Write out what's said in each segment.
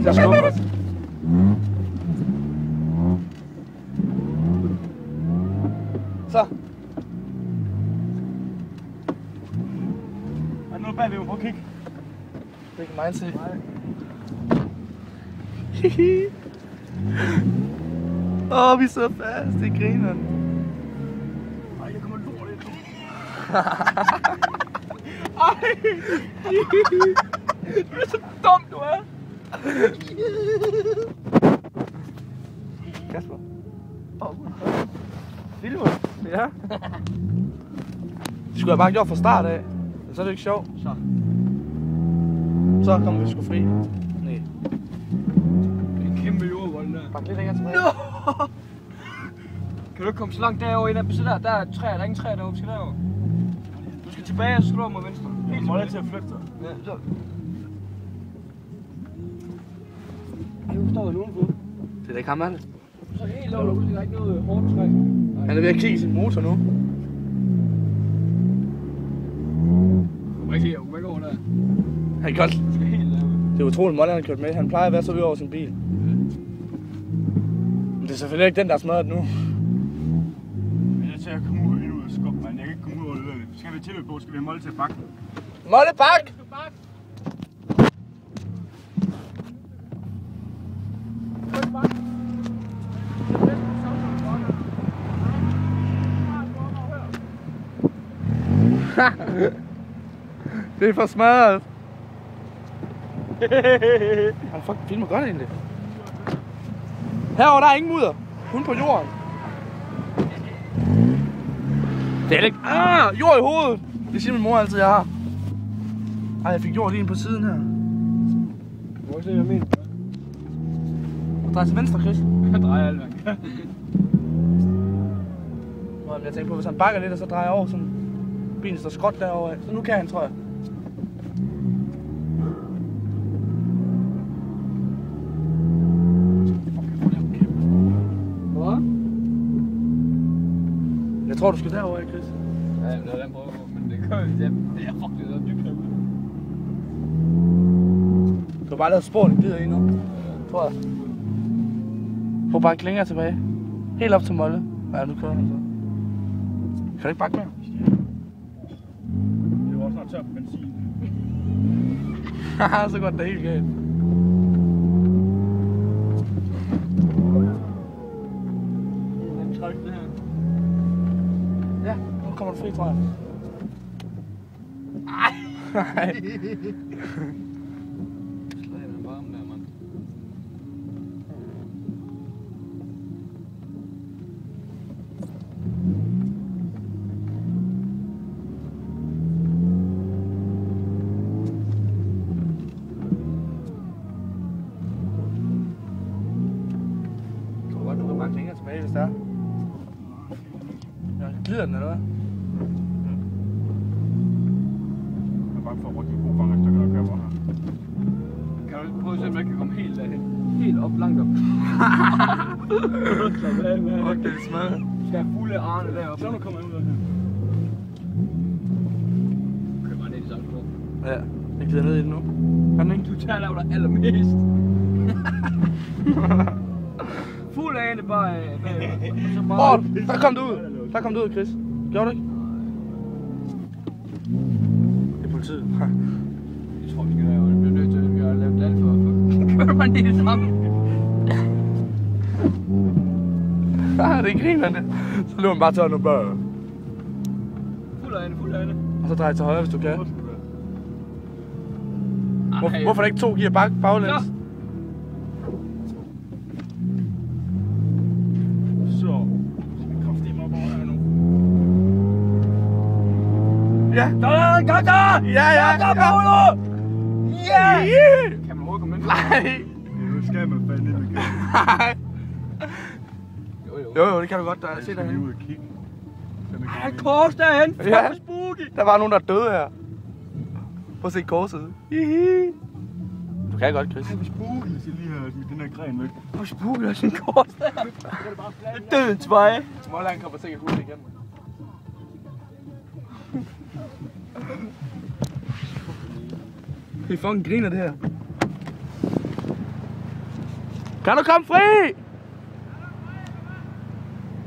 til at skubbe os. Så. Er der noget bagved? Prøv at kigge. Det kan mig se. Åh, vi sidder fast. Det griner. Ej, jeg kommer lort ind. Du er så dum, du er. Kasper. Filmer. Ja. Det skulle jeg bare gjort fra start af. Så er det ikke sjovt. Så kommer vi sgu fri. Nej. Det er en kæmpe jordvold der. Bare lidt længere tilbage. No! Kan du ikke komme så langt derovre ind ad på der? Der er træer, der er ingen træer derovre, vi skal derover. Du skal tilbage, og så skal du over mod venstre. Helt Må jeg til at flytte sig? Ja, så. Nu står der udenfor. Det er da ikke ham, han. Så helt over derude, der er ikke noget hårdt træk. Han er ved at kigge sin motor nu. Du må ikke lige over der. Han kan godt. Du skal helt derude. Det er utroligt, meget han har kørt med. Han plejer at være så øver over sin bil. Men det er selvfølgelig ikke den, der er smadret nu. Men jeg tager at komme ud og skubbe mig. Jeg kan ikke komme ud og løbe. Skal vi tilløb på? Skal vi have Molle til at bakke? Molle, bak! Det er for smadret. Han fucking filmer godt egentlig. Herovre der er ingen mudder. Kun på jorden. Det er ikke. Jord i hovedet. Det siger min mor altid, jeg har. Ej, jeg fik jord lige ind på siden her. Du må ikke se, hvad jeg mener. Drej til venstre, Chris. Jeg drejer alt, hvad jeg kan. Jeg tænker på, hvis han bakker lidt, og så drejer over sådan. Bilen står skråt derovre af. Så nu kan han, tror jeg. Hvad? Jeg tror, du skal derover af, Chris. Ja, det er den prøve på, men det gør jeg. Det er fucking så dybt herude. Du har bare lavet spor, det glider i nu. Tror jeg. Prøv bare ikke længere tilbage. Helt op til Molle. Ja, nu kører han så. Kan du ikke bakke mere? Det var også snart tør på benzin. Haha, så går det da helt galt. Den tryk, det her. Ja, nu kommer du fri, tror jeg. Nej. Slag den varme der, mand. Du kan bakke længere tilbage, hvis det er. Ja, glider den, eller hvad? Jeg er bange for at rykke en god fang efter, når jeg kører her. Kan du prøve at se, om jeg kan komme helt derhen? Helt op, langt op. Slap af, mand. Okay, det er smadret. Skal jeg fulde Arne deroppe? Så nu kommer jeg ud af her. Kører bare ned i samme spor. Ja, jeg glider ned i den nu. Kan den ikke? Du tager laver dig allermest. Fuld af det bare Åh, der kom du ud. Der kom du ud, Chris. Gjorde du ikke? Det er politiet. Jeg tror, vi skal lave det. Vi bliver nødt til at gøre lavet alt for at køre mig ned i sammen. Det griner det. Så løber man bare tør nu bare. Fuld af det, fuld af det. Og så drej til højre, hvis du kan. Hvorfor er der ikke 2 gear baglæns? Så skal vi kraftedeme op over her nu. Ja. Godt da! Ja. Paolo! Ja! Yeah. Kan man overhovedet komme ind? Nej. Nu skal man fandme ind. Nej. Jo, det kan du godt. Der er se derhen. Ude og kigge. Ej, kors derhen! Ja. Fuck, spooky! Der var nogen, der døde her. Prøv at se korset. Du kan godt, Chris. Ej, hvor spooky, hvis jeg lige har smidt den her gren væk. Hvor spooky er sin kors der. Det er dødens vej. Småland kommer sikkert hurtigt igen. Vi fucking griner det her. Kan du komme fri?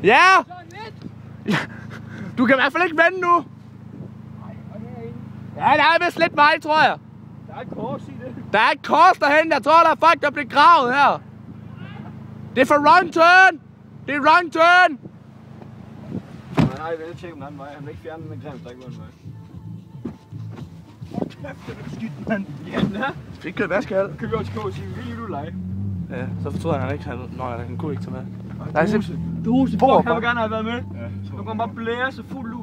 Ja! Du kan i hvert fald ikke vende nu. Ja, der er vist lidt vej, tror jeg. Der er et kors i det. Der er et kors derhen. Jeg tror, der er folk, der bliver gravet her. Det er for wrong turn. Det er wrong turn. Nej, jeg vil tjekke om den anden vej. Han vil ikke fjerne den grim, der ikke var en vej. Kæft, det er skidt, mand. Ja, den er. Fik kørt vaskehal. Kan vi også gå og sige, vil du lege? Ja, så fortrød han ikke. Han kunne ikke tage med. Dose, fuck, han vil gerne have været med. Ja, nu kommer bare blære så fuld